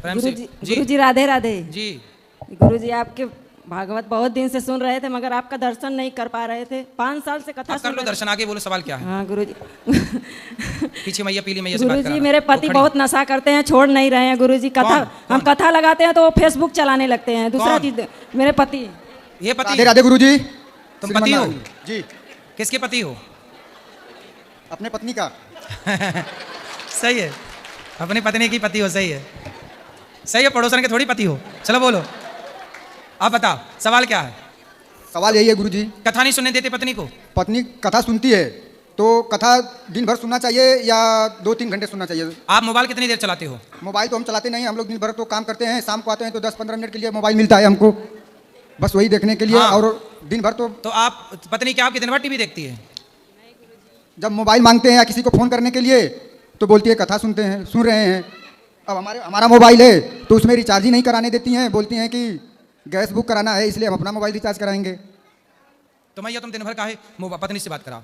प्रेम से गुरु जी राधे राधे जी। गुरु जी आपके भागवत बहुत दिन से सुन रहे थे मगर आपका दर्शन नहीं कर पा रहे थे। 5 साल से कथा आप कर लो दर्शन, आगे बोलो सवाल क्या है। हाँ गुरु जी। पीछे मैया पीली मैया से गुरु बात जी कराना। मेरे पति बहुत नशा करते हैं, छोड़ नहीं रहे हैं गुरु जी। कथा हम कथा लगाते हैं तो वो फेसबुक चलाने लगते हैं। दूसरा चीज मेरे पति। ये पति? राधे राधे गुरु जी। तुम पति हो? जी। किसके पति हो? अपने पत्नी का। सही है, अपनी पत्नी की पति हो। सही है, सही है, पड़ोसन के थोड़ी पति हो। चलो बोलो, आप बताओ सवाल क्या है। सवाल यही है गुरु जी, कथा नहीं सुनने देते पत्नी को? पत्नी कथा सुनती है तो कथा दिन भर सुनना चाहिए या 2-3 घंटे सुनना चाहिए? आप मोबाइल कितनी देर चलाते हो? मोबाइल तो हम चलाते नहीं, हम लोग दिन भर तो काम करते हैं, शाम को आते हैं तो 10-15 मिनट के लिए मोबाइल मिलता है हमको, बस वही देखने के लिए। हाँ। और दिन भर तो आप पत्नी क्या आपकी दिन भर टीवी देखती है? जब मोबाइल मांगते हैं या किसी को फ़ोन करने के लिए तो बोलती है कथा सुनते हैं, सुन रहे हैं। अब हमारा मोबाइल है तो उसमें रिचार्ज ही नहीं कराने देती हैं, बोलती हैं कि गैस बुक कराना है इसलिए हम अपना मोबाइल रिचार्ज कराएंगे। तो मैं तुम दिन भर काहे पत्नी से बात कराओ?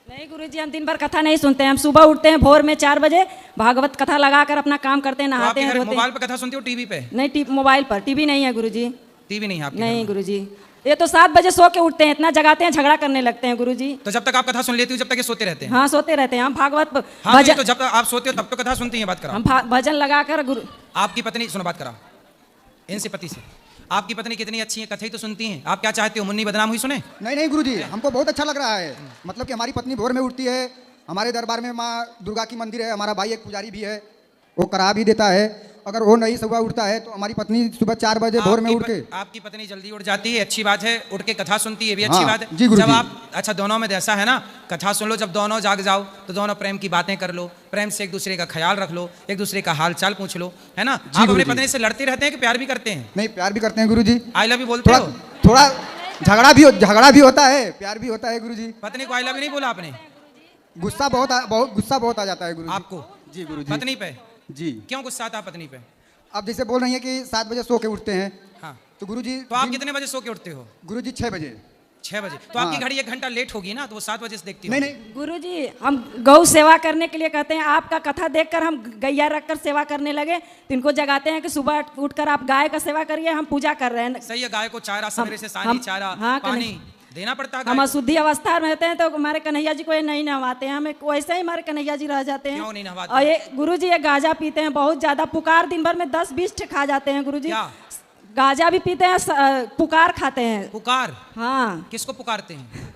नहीं गुरुजी हम दिन भर कथा नहीं सुनते हैं। हम सुबह उठते हैं भोर में 4 बजे, भागवत कथा लगाकर अपना काम करते हैं, नहाते हैं, धोते हैं। मोबाइल पर कथा सुनते हो टीवी पे? नहीं, मोबाइल पर। टीवी नहीं है गुरुजी। टीवी नहीं है आपके? नहीं गुरुजी, ये तो 7 बजे सो के उठते हैं, इतना जगाते हैं, झगड़ा करने लगते हैं गुरुजी। तो जब तक आप कथा सुन लेती हो जब तक ये सोते रहते हैं? हाँ सोते रहते हैं हम भागवत हाँ, तो जब तक आप सोते हो तब तो कथा सुनती हैं। बात कराओ। हम भजन लगाकर गुरु। आपकी पत्नी, सुनो बात कराओ इनसे, पति से। आपकी पत्नी कितनी अच्छी है, कथा ही तो सुनती हैं। आप क्या चाहते हो, मुन्नी बदनाम हुई सुने? नहीं गुरुजी, हमको बहुत अच्छा लग रहा है। मतलब कि हमारी पत्नी भोर में उठती है, हमारे दरबार में माँ दुर्गा की मंदिर है, हमारा भाई एक पुजारी भी है, वो करा भी देता है। अगर वो नहीं सुबह उठता है तो हमारी पत्नी सुबह 4 बजे भोर में उठ के। आपकी पत्नी जल्दी उठ जाती है, अच्छी बात है, उठ के कथा सुनती है, भी अच्छी हाँ, बात है। जी गुरुजी। जब आप, अच्छा दोनों में ऐसा है ना, कथा सुन लो, जब दोनों जाग जाओ तो दोनों प्रेम की बातें कर लो, प्रेम से एक दूसरे का ख्याल रख लो, एक दूसरे का हाल चाल पूछ लो, है ना। आप अपनी पत्नी से लड़ते रहते हैं कि प्यार भी करते हैं? नहीं, प्यार भी करते हैं गुरुजी। आई लव यू बोलते हो? थोड़ा झगड़ा भी होता है, प्यार भी होता है गुरुजी। पत्नी को आई लव यू नहीं बोला आपने? गुस्सा बहुत आ जाता है गुरुजी। आपको? जी गुरुजी। पत्नी पे? जी। क्यों गुस्सा आता है पत्नी पे? आप जैसे बोल रही हैं कि 7 बजे सो के उठते हैं। हाँ। तो गुरुजी, तो आप कितने बजे सो के उठते हो? गुरुजी 6 बजे। 6 बजे? तो आपकी घड़ी 1 घंटा लेट होगी ना, तो वो 7 बजे से देखती है। नहीं गुरुजी हम गौ सेवा करने के लिए कहते हैं। आपका कथा देखकर हम गैया रखकर सेवा करने लगे, तो इनको जगाते हैं कि सुबह उठकर आप गाय का सेवा करिए, हम पूजा कर रहे हैं। सही है, गाय को चारा सवेरे से सानी चारा पानी देना पड़ता है। हम अशुद्धि अवस्था में रहते हैं तो हमारे कन्हैया जी को ये नहीं नहवाते हैं, हमें वैसे ही हमारे कन्हैया जी रह जाते हैं। क्यों नहीं नहवाते? और ये गुरुजी ये गांजा पीते हैं बहुत ज्यादा, पुकार दिन भर में 10-20 खा जाते हैं गुरुजी। गांजा भी पीते हैं, पुकार खाते हैं। पुकार? हाँ। किसको पुकारते हैं?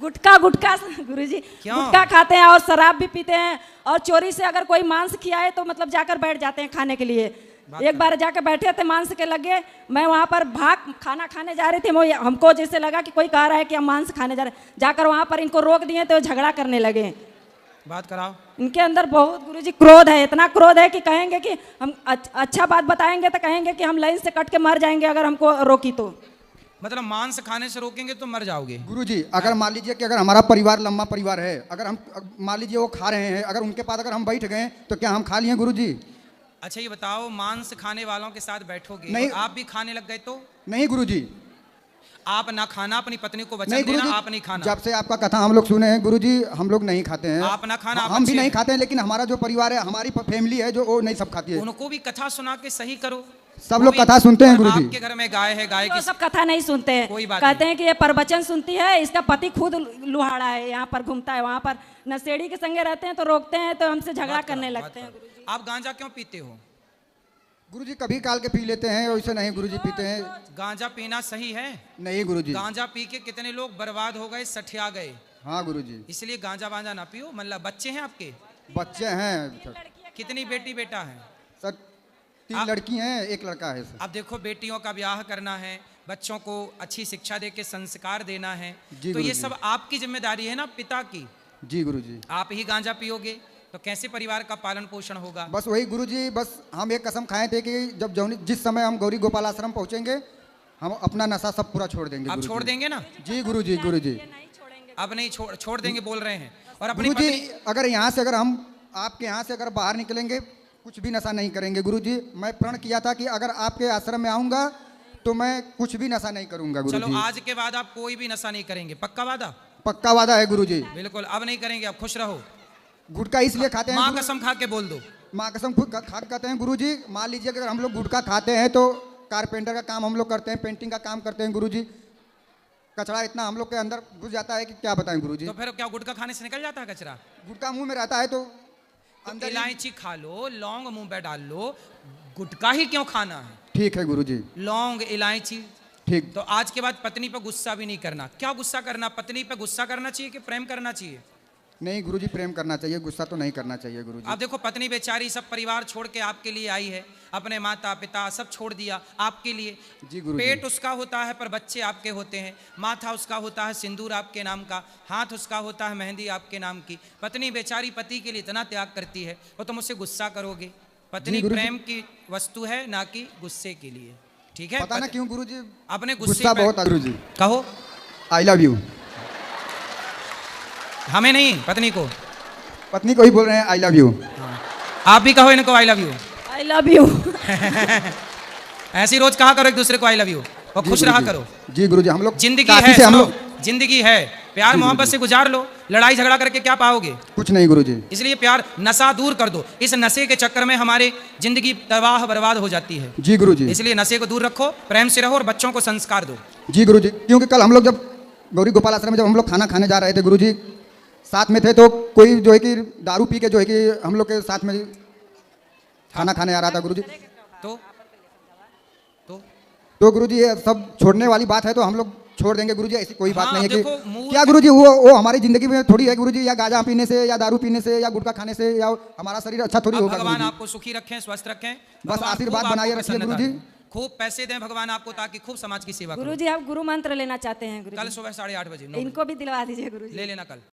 गुटखा गुरुजी गुटखा खाते हैं और शराब भी पीते हैं, और चोरी से अगर कोई मांस खिलाए तो मतलब जाकर बैठ जाते हैं खाने के लिए। एक बार जाकर बैठे थे, मांस के लगे, मैं वहाँ पर भाग खाना खाने जा रही थी, हमको जैसे लगा कि कोई कह रहा है कि हम मांस खाने जा रहे हैं, जाकर वहाँ पर इनको रोक दिए तो झगड़ा करने लगे। बात कराओ। इनके अंदर बहुत गुरुजी क्रोध है, इतना क्रोध है कि कहेंगे कि हम अच्छा बात बताएंगे तो कहेंगे कि हम लाइन से कट के मर जाएंगे अगर हमको रोकी तो। मतलब मांस खाने से रोकेंगे तो मर जाओगे? गुरुजी अगर मान लीजिए कि अगर हमारा परिवार लंबा परिवार है, अगर हम मान लीजिए वो खा रहे हैं, अगर उनके पास अगर हम बैठ गए तो क्या हम खा लिए गुरुजी? अच्छा ये बताओ, मांस खाने वालों के साथ बैठोगे नहीं, आप भी खाने लग गए तो? नहीं गुरुजी, आप ना खाना, अपनी पत्नी को वचन देना आप नहीं खाना। जब से आपका कथा हम लोग सुने हैं गुरुजी, हम लोग नहीं खाते हैं। आप ना खाना, हम भी नहीं खाते हैं, लेकिन हमारा जो परिवार है, हमारी फैमिली है जो वो नहीं सब खाती है। उनको भी कथा सुना के सही करो। सब लोग कथा सुनते हैं गुरुजी। आपके घर में गाय है, गाय की सब कथा नहीं सुनते हैं, कहते हैं कि ये प्रवचन सुनती है, इसका पति खुद लुहाड़ा है, यहाँ पर घूमता है, वहाँ पर नशेड़ी के संगे रहते हैं तो रोकते हैं तो हमसे झगड़ा करने लगते हैं। आप गांजा क्यों पीते हो? गुरुजी कभी काल के पी लेते हैं, वैसे नहीं गुरुजी पीते हैं। गांजा पीना सही है? नहीं गुरुजी। गांजा पी के कितने लोग बर्बाद हो गए, सठिया गए। हाँ गुरुजी। इसलिए गांजा वांजा ना पियो। मतलब बच्चे हैं आपके? बच्चे हैं। कितनी बेटी बेटा है? सर 3 लड़की हैं, 1 लड़का है सर। अब देखो, बेटियों का ब्याह करना है, बच्चों को अच्छी शिक्षा दे के संस्कार देना है, तो ये सब आपकी जिम्मेदारी है ना, पिता की। जी गुरुजी। आप ही गांजा पियोगे तो कैसे परिवार का पालन पोषण होगा? बस वही गुरुजी, बस हम एक कसम खाए थे कि जब जिस समय हम गौरी गोपाल आश्रम पहुंचेंगे, हम अपना नशा सब पूरा छोड़ देंगे। आप छोड़ देंगे ना? जी गुरुजी। गुरुजी अब नहीं छोड़ देंगे बोल रहे हैं। और अपनी गुरुजी अगर यहाँ से, अगर हम आपके यहाँ से अगर बाहर निकलेंगे, कुछ भी नशा नहीं करेंगे गुरुजी। मैं प्रण किया था कि अगर आपके आश्रम में आऊंगा तो मैं कुछ भी नशा नहीं करूंगा गुरुजी। चलो आज के बाद आप कोई भी नशा नहीं करेंगे, पक्का वादा? पक्का वादा है गुरुजी। बिल्कुल, अब नहीं करेंगे, अब खुश रहो। गुटखा इसलिए खाते हैं, माँ कसम खा के बोल दो। माँ कसम खुद खा कहते हैं गुरुजी, मान लीजिए अगर हम लोग गुटखा खाते हैं तो कारपेंटर का काम हम लोग करते हैं, पेंटिंग का काम करते हैं गुरुजी, कचरा इतना हम लोग के अंदर घुस जाता है कि क्या बताएं गुरुजी। तो फिर क्या गुटखा खाने से निकल जाता है कचरा? गुटखा मुंह में रहता है तो तो अंदर इलायची खा लो, लौंग मुंह पे डाल लो, गुटखा ही क्यों खाना है? ठीक है गुरुजी, लौंग इलायची। ठीक। तो आज के बाद पत्नी पर गुस्सा भी नहीं करना। क्या गुस्सा करना? पत्नी पे गुस्सा करना चाहिए कि प्रेम करना चाहिए? नहीं गुरुजी, प्रेम करना चाहिए, गुस्सा तो नहीं करना चाहिए गुरुजी। आप देखो पत्नी बेचारी सब परिवार छोड़ के आपके लिए आई है, अपने माता पिता सब छोड़ दिया आपके लिए। जी गुरुजी। पेट उसका होता है पर बच्चे आपके होते हैं, माथा उसका होता है सिंदूर आपके नाम का, हाथ उसका होता है मेहंदी आपके नाम की। पत्नी बेचारी पति के लिए इतना त्याग करती है और तुम उससे गुस्सा करोगे? पत्नी प्रेम की वस्तु है, ना कि गुस्से के लिए। ठीक है? पता ना क्यों गुरुजी अपने गुस्सा बहुत है गुरुजी। कहो आई लव यू। हमें नहीं, पत्नी को। पत्नी को ही बोल रहे हैं आई लव यू। आप भी कहो इनको I love you. I love you. ऐसी रोज कहा करो एक दूसरे को आई लव यू और खुश रहा करो। जी गुरुजी, हम लोग जिंदगी काशी है, से हम सुनो, लोग जिंदगी है, प्यार मोहब्बत से गुजार लो। लड़ाई झगड़ा करके क्या पाओगे? कुछ नहीं गुरुजी। इसलिए प्यार, नशा दूर कर दो। इस नशे के चक्कर में हमारे जिंदगी तबाह बर्बाद हो जाती है। जी गुरुजी। इसलिए नशे को दूर रखो, प्रेम से रहो और बच्चों को संस्कार दो। जी गुरुजी, क्योंकि कल हम लोग जब गौरी गोपाल आश्रम में जब हम लोग खाना खाने जा रहे थे गुरुजी, साथ में थे तो कोई जो है कि दारू पी के जो है कि हम लोग के साथ में खाना खाने आ रहा था गुरुजी। तो गुरुजी ये सब छोड़ने वाली बात है तो हम लोग छोड़ देंगे गुरुजी, ऐसी कोई बात हाँ, नहीं है देखो, कि क्या गुरुजी वो हमारी जिंदगी में थोड़ी है गुरुजी, या गांजा पीने से या दारू पीने से या गुटखा खाने से या हमारा शरीर अच्छा थोड़ी होगा भगवान गुरुजी। आपको सुखी रखें, स्वस्थ रखें, बस भगवान आशीर्वाद खूब बनाए आपको रखिए प्रसन्नता गुरुजी। दें। खूब पैसे दें भगवान आपको ताकि खूब समाज की सेवा करो। गुरुजी आप गुरु मंत्र लेना चाहते हैं कल गुरुजी? सुबह 8:30 बजे 9 बजे। इनको भी दिलवा दीजिए गुरुजी। ले लेना कल।